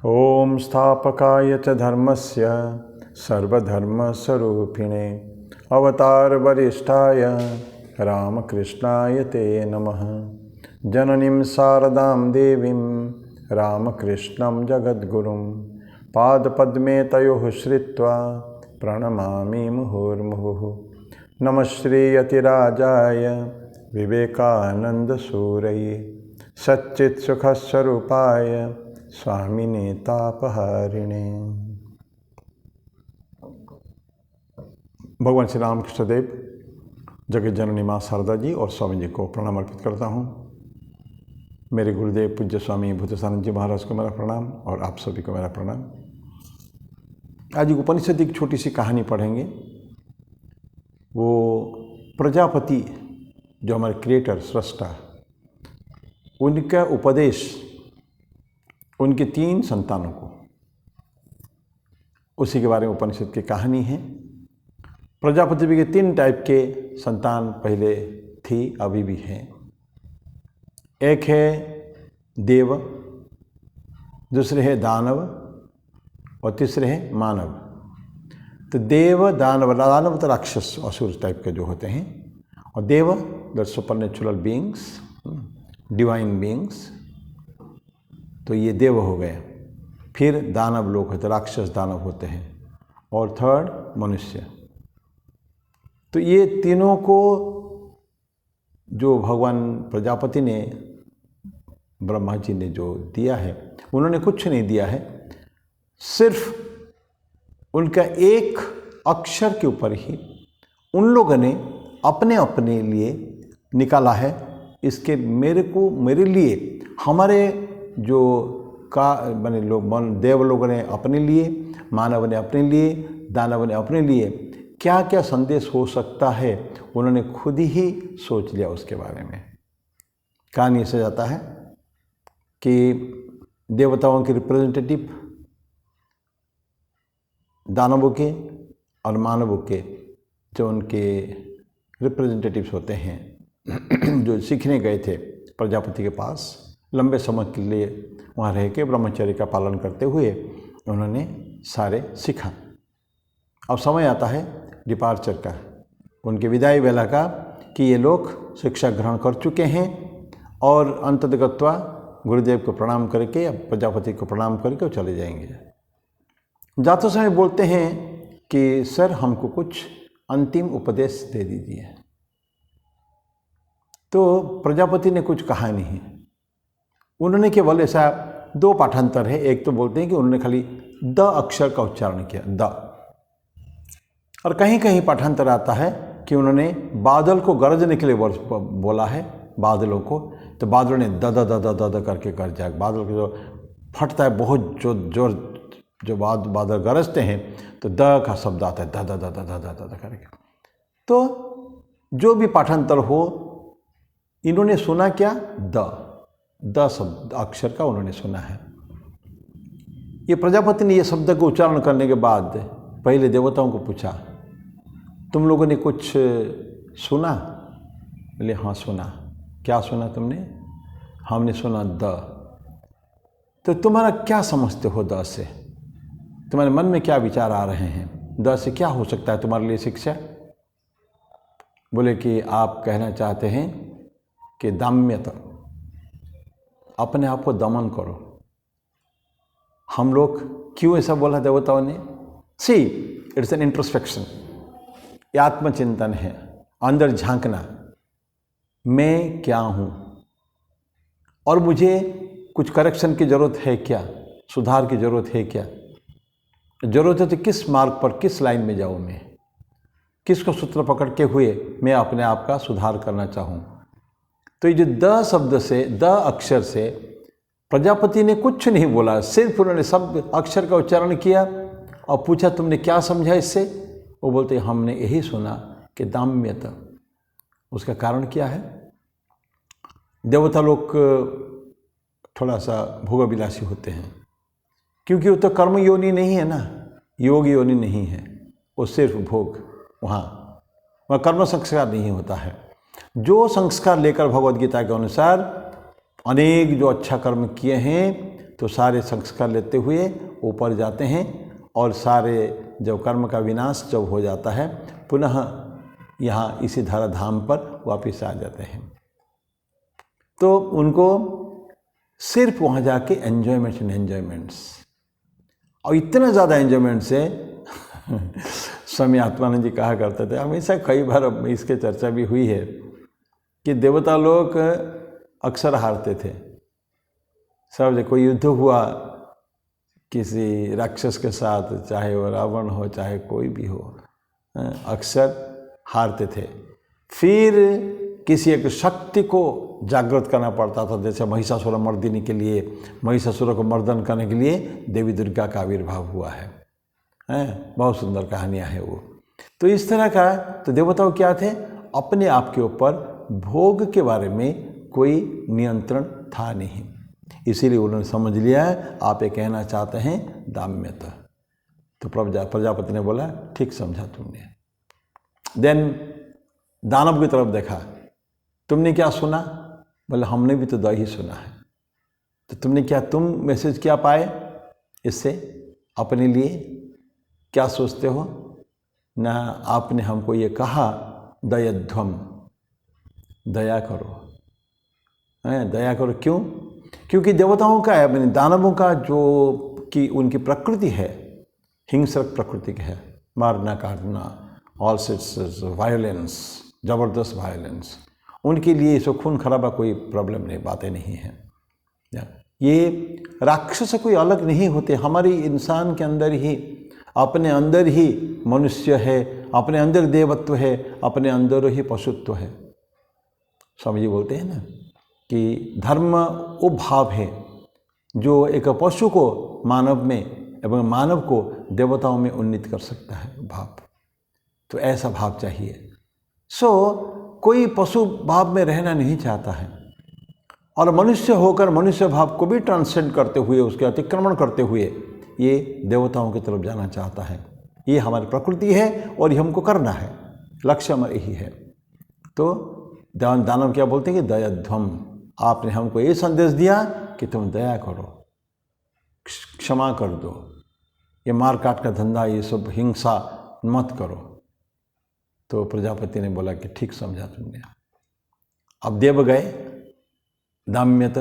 ओम स्थापकाय च धर्मस्य सर्वधर्मस्वरूपिणे अवतार वरिष्ठाय रामकृष्णाय ते नमः। जननीं शारदां देवीं रामकृष्णं जगद्गुरुं पादपद्मे तयोः श्रित्वा प्रणमामि मुहुर्मुहुः। नमः श्रीयतिराजाय विवेकानन्दसूरये सच्चित्सुखस्वरूपाय स्वामिने तापहारिणे। भगवान श्री रामकृष्ण देव, जगत जननी माँ शारदा जी और स्वामी जी को प्रणाम अर्पित करता हूँ। मेरे गुरुदेव पूज्य स्वामी भूतसानंद जी महाराज को मेरा प्रणाम और आप सभी को मेरा प्रणाम। आज एक उपनिषद की छोटी सी कहानी पढ़ेंगे। वो प्रजापति जो हमारे क्रिएटर सृष्टा, उनका उपदेश उनके 3 संतानों को, उसी के बारे में उपनिषद की कहानी है। प्रजापति के 3 टाइप के संतान पहले थी, अभी भी हैं। एक है देव, दूसरे है दानव और तीसरे है मानव। तो देव, दानव, दानव तो राक्षस असुर टाइप के जो होते हैं, और देव the supernatural beings, divine beings, तो ये देव हो गए। फिर दानव लोग होते, राक्षस दानव होते हैं, और थर्ड मनुष्य। तो ये तीनों को जो भगवान प्रजापति ने, ब्रह्मा जी ने जो दिया है, उन्होंने कुछ नहीं दिया है, सिर्फ उनका एक अक्षर के ऊपर ही उन लोगों ने अपने अपने लिए निकाला है। इसके मेरे लिए, हमारे जो मैंने देव लोगों ने अपने लिए, मानव ने अपने लिए, दानव ने अपने लिए क्या क्या संदेश हो सकता है, उन्होंने खुद ही सोच लिया उसके बारे में। कहानी ऐसे जाता है कि देवताओं के रिप्रेजेंटेटिव, दानवों के और मानवों के जो उनके रिप्रेजेंटेटिव्स होते हैं, जो सीखने गए थे प्रजापति के पास, लंबे समय के लिए वहाँ रह के ब्रह्मचर्य का पालन करते हुए उन्होंने सारे सीखा। अब समय आता है डिपार्चर का, उनके विदाई वेला का, कि ये लोग शिक्षा ग्रहण कर चुके हैं और अंततगत्वा गुरुदेव को प्रणाम करके या प्रजापति को प्रणाम करके वो चले जाएंगे। जाते समय बोलते हैं कि सर हमको कुछ अंतिम उपदेश दे दीजिए। तो प्रजापति ने कुछ कहा नहीं। उन्होंने केवल ऐसा 2 पाठांतर है। एक तो बोलते हैं कि उन्होंने खाली द अक्षर का उच्चारण किया, द, और कहीं कहीं पाठांतर आता है कि उन्होंने बादल को गरजने के लिए बोला है, बादलों को। तो बादलों ने the the the the the the करके गरजा। बादल को जो फटता है बहुत जोर, जो बादल गरजते हैं तो द का शब्द आता है, the the the the the the the करके। तो जो भी पाठांतर हो, इन्होंने सुना क्या, द शब्द अक्षर का उन्होंने सुना है। ये प्रजापति ने ये शब्द को उच्चारण करने के बाद पहले देवताओं को पूछा, तुम लोगों ने कुछ सुना? बोले हाँ सुना। क्या सुना तुमने? हमने सुना द। तो तुम्हारा क्या समझते हो द से? तुम्हारे मन में क्या विचार आ रहे हैं? द से क्या हो सकता है तुम्हारे लिए शिक्षा? बोले कि आप कहना चाहते हैं कि दाम्यता, अपने आप को दमन करो। हम लोग क्यों ऐसा बोला देवताओं ने? सी, इट्स एन इंट्रोस्पेक्शन, ये आत्मचिंतन है, अंदर झांकना, मैं क्या हूँ और मुझे कुछ करेक्शन की ज़रूरत है क्या, सुधार की ज़रूरत है क्या? ज़रूरत है तो किस मार्ग पर, किस लाइन में जाऊँ मैं, किसको सूत्र पकड़ के हुए मैं अपने आप का सुधार करना चाहूँ। तो ये जो द शब्द से, द अक्षर से प्रजापति ने कुछ नहीं बोला, सिर्फ उन्होंने शब्द अक्षर का उच्चारण किया और पूछा तुमने क्या समझा इससे? वो बोलते हमने यही सुना कि दाम्यता। उसका कारण क्या है? देवता लोग थोड़ा सा भोगविलासी होते हैं, क्योंकि वो तो कर्म योनि नहीं है ना, योग योनि नहीं है, वो सिर्फ भोग। वहाँ कर्म संस्कार नहीं होता है। जो संस्कार लेकर भगवद गीता के अनुसार अनेक जो अच्छा कर्म किए हैं, तो सारे संस्कार लेते हुए ऊपर जाते हैं और सारे जब कर्म का विनाश जब हो जाता है पुनः यहाँ इसी धराधाम पर वापस आ जाते हैं। तो उनको सिर्फ वहाँ जाके एन्जॉयमेंट्स और इतना ज़्यादा एन्जॉयमेंट से स्वामी आत्मानंद जी कहा करते थे, हमेशा कई बार इसके चर्चा भी हुई है कि देवता लोग अक्सर हारते थे। सब जब कोई युद्ध हुआ किसी राक्षस के साथ, चाहे वो रावण हो चाहे कोई भी हो, अक्सर हारते थे। फिर किसी एक शक्ति को जागृत करना पड़ता था, जैसे महिषासुर मर्दिनी के लिए, महिषासुर को मर्दन करने के लिए देवी दुर्गा का आविर्भाव हुआ है। बहुत सुंदर कहानियाँ हैं वो। तो इस तरह का तो देवताओं क्या थे, अपने आप के ऊपर भोग के बारे में कोई नियंत्रण था नहीं, इसीलिए उन्होंने समझ लिया है आप ये कहना चाहते हैं दाम्यता। तो प्रजापति ने बोला ठीक समझा तुमने। देन दानव की तरफ देखा, तुमने क्या सुना? बोले हमने भी तो दही सुना है। तो तुमने क्या, तुम मैसेज क्या पाए इससे, अपने लिए क्या सोचते हो? ना आपने हमको ये कहा दयध्वम, दया करो, दया करो। क्यों? क्योंकि देवताओं का है, दानवों का जो कि उनकी प्रकृति है हिंसक प्रकृति की है, मारना काटना, ऑल सेट्स वायलेंस, ज़बरदस्त वायलेंस। उनके लिए इसको खून खराबा कोई प्रॉब्लम नहीं, बातें नहीं है। ये राक्षस कोई अलग नहीं होते, हमारी इंसान के अंदर ही, अपने अंदर ही मनुष्य है, अपने अंदर देवत्व है, अपने अंदर ही पशुत्व है। स्वामी जी बोलते हैं ना कि धर्म वो भाव है जो एक पशु को मानव में एवं मानव को देवताओं में उन्नीत कर सकता है भाव। तो ऐसा भाव चाहिए। कोई पशु भाव में रहना नहीं चाहता है और मनुष्य होकर मनुष्य भाव को भी ट्रांसेंड करते हुए, उसके अतिक्रमण करते हुए ये देवताओं की तरफ जाना चाहता है। ये हमारी प्रकृति है और ये हमको करना है, लक्ष्य हमारा यही है। तो दानव क्या बोलते हैं कि दयाध्वम, आपने हमको ये संदेश दिया कि तुम दया करो, क्षमा कर दो, ये मार काट का धंधा, ये सब हिंसा मत करो। तो प्रजापति ने बोला कि ठीक समझा तुमने। अब देव गए दाम्यत,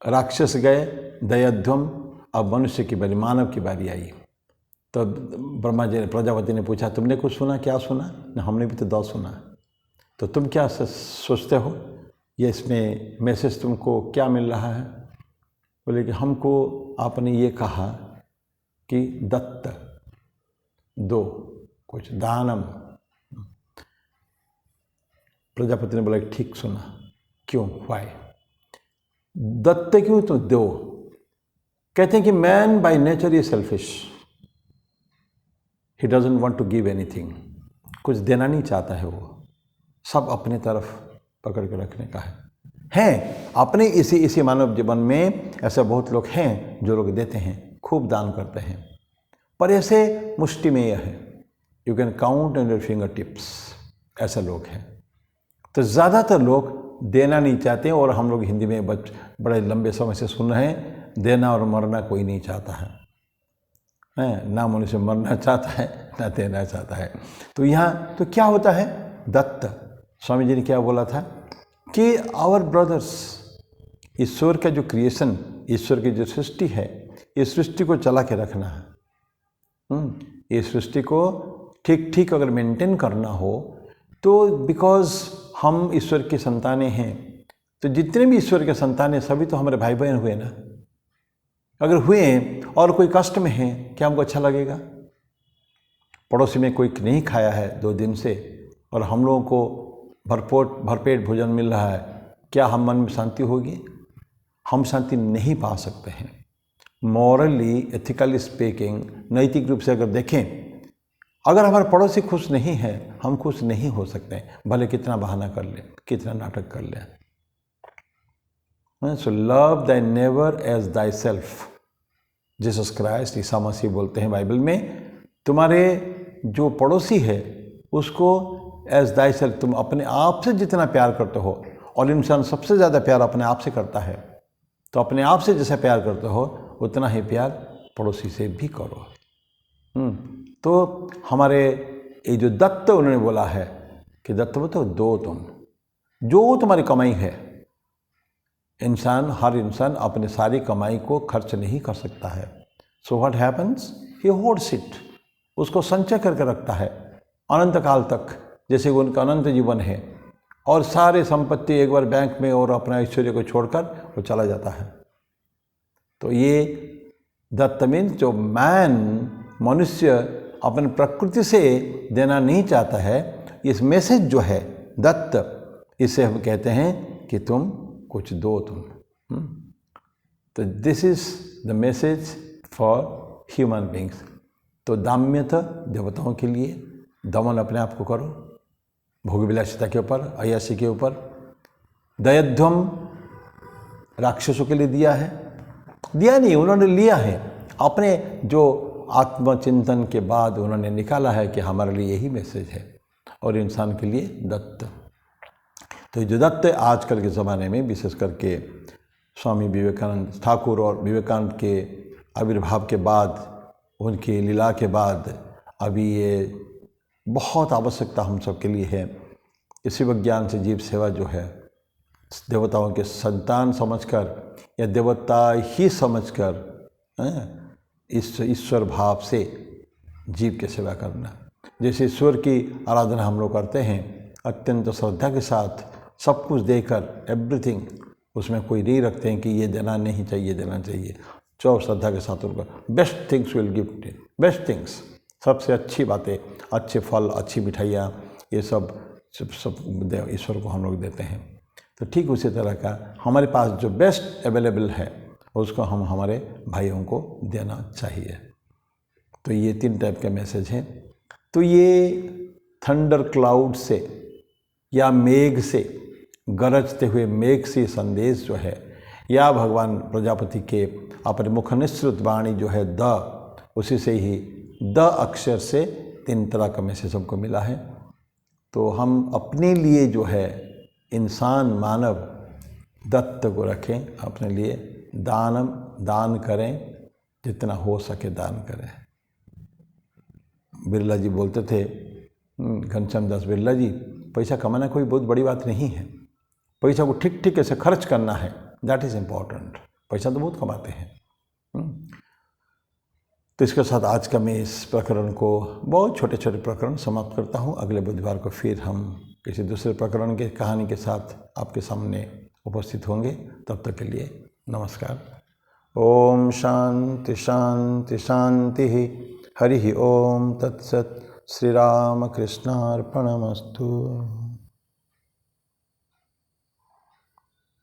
राक्षस गए दयाध्वम, अब मनुष्य की बारी, मानव की बारी आई। तो ब्रह्मा जी ने, प्रजापति ने पूछा तुमने कुछ सुना? क्या सुना? ना हमने भी तो 10 सुना। तो तुम क्या सोचते हो, ये इसमें मैसेज तुमको क्या मिल रहा है? बोले कि हमको आपने ये कहा कि दत्त दो कुछ दानम। प्रजापति ने बोला ठीक सुना। क्यों? व्हाई? दत्त क्यों? तो दो। कहते हैं कि man by nature is selfish, he doesn't want to give anything, कुछ देना नहीं चाहता है, वो सब अपने तरफ पकड़ के रखने का है। अपने इसी मानव जीवन में ऐसे बहुत लोग हैं जो लोग देते हैं, खूब दान करते हैं, पर ऐसे मुष्टिमेय है, you can count on your finger tips, ऐसे लोग हैं। तो ज़्यादातर लोग देना नहीं चाहते, और हम लोग हिंदी में बड़े लंबे समय से सुन रहे हैं, देना और मरना कोई नहीं चाहता है, ना मनुष्य मरना चाहता है ना देना चाहता है। तो यहाँ तो क्या होता है, दत्त। स्वामी जी ने क्या बोला था कि आवर ब्रदर्स, ईश्वर का जो क्रिएशन, ईश्वर की जो सृष्टि है, इस सृष्टि को चला के रखना है। इस सृष्टि को ठीक ठीक अगर मेंटेन करना हो तो, बिकॉज हम ईश्वर की संतानें हैं, तो जितने भी ईश्वर के संतान हैं सभी तो हमारे भाई बहन हुए ना। अगर हुए और कोई कष्ट में है, क्या हमको अच्छा लगेगा? पड़ोसी में कोई नहीं खाया है 2 दिन से और हम लोगों को भरपेट भोजन मिल रहा है, क्या हम मन में शांति होगी? हम शांति नहीं पा सकते हैं। मॉरली, एथिकली स्पीकिंग, नैतिक रूप से अगर देखें, अगर हमारे पड़ोसी खुश नहीं है, हम खुश नहीं हो सकते, भले कितना बहाना कर ले, कितना नाटक कर ले। So love thy neighbour as thy self. Jesus Christ, ईसा मसीह बोलते हैं बाइबल में, तुम्हारे जो पड़ोसी है उसको एज दाई सेल्फ, तुम अपने आप से जितना प्यार करते हो, और इंसान सबसे ज़्यादा प्यार अपने आप से करता है। तो अपने आप से जैसे प्यार करते हो उतना ही प्यार पड़ोसी से भी करो। तो हमारे ये जो दत्त उन्होंने बोला है कि दत्त बताओ दो तुम, जो तुम्हारी कमाई है, हर इंसान अपने सारी कमाई को खर्च नहीं कर सकता है। So what happens, he holds it, उसको संचय करके रखता है अनंत काल तक, जैसे वो उनका अनंत जीवन है, और सारे संपत्ति एक बार बैंक में और अपना ऐश्वर्य को छोड़कर वो चला जाता है। तो ये दत्त मीन्स जो मनुष्य अपने प्रकृति से देना नहीं चाहता है, इस मैसेज जो है दत्त, इसे हम कहते हैं कि तुम कुछ दो तुम। तो this is the message for human beings. तो दाम्यता देवताओं के लिए, दमन अपने आप को करो, भोग विलासिता के ऊपर, अय्यासी के ऊपर। दयध्वम राक्षसों के लिए दिया नहीं, उन्होंने लिया है। अपने जो आत्मचिंतन के बाद उन्होंने निकाला है कि हमारे लिए यही मैसेज है, और इंसान के लिए दत्त। तो जो दत्त आजकल के ज़माने में विशेष करके स्वामी विवेकानंद ठाकुर और विवेकानंद के आविर्भाव के बाद, उनकी लीला के बाद, अभी ये बहुत आवश्यकता हम सब के लिए है। इसी विज्ञान से जीव सेवा जो है, देवताओं के संतान समझकर या देवता ही समझकर इस ईश्वर भाव से जीव की सेवा करना। जैसे ईश्वर की आराधना हम लोग करते हैं अत्यंत श्रद्धा के साथ, सब कुछ देकर, एवरीथिंग, उसमें कोई नहीं रखते हैं कि ये देना नहीं चाहिए, देना चाहिए। चौ श्रद्धा के साथ उनको best things will give, best things, सबसे अच्छी बातें, अच्छे फल, अच्छी मिठाइयाँ, ये सब ईश्वर को हम लोग देते हैं। तो ठीक उसी तरह का हमारे पास जो बेस्ट अवेलेबल है उसको हम हमारे भाइयों को देना चाहिए। तो ये 3 टाइप के मैसेज हैं। तो ये थंडर क्लाउड से या मेघ से, गरजते हुए मेघ से संदेश जो है, या भगवान प्रजापति के अपने मुख निश्रुत वाणी जो है द, उसी से ही द अक्षर से 3 तरह का मैसेज हमको मिला है। तो हम अपने लिए जो है इंसान, मानव, दत्त को रखें अपने लिए, दान करें, जितना हो सके दान करें। बिरला जी बोलते थे, घनश्याम दास बिरला जी, पैसा कमाना कोई बहुत बड़ी बात नहीं है, पैसा को ठीक ठीक ऐसे खर्च करना है, दैट इज़ इम्पॉर्टेंट। पैसा तो बहुत कमाते हैं। तो इसके साथ आज का मैं इस प्रकरण को, बहुत छोटे छोटे प्रकरण समाप्त करता हूँ। अगले बुधवार को फिर हम किसी दूसरे प्रकरण के कहानी के साथ आपके सामने उपस्थित होंगे। तब तक के लिए नमस्कार। ओम शांति शांति शांति। हरि ओम तत्सत। श्री राम कृष्णार्पणमस्तु।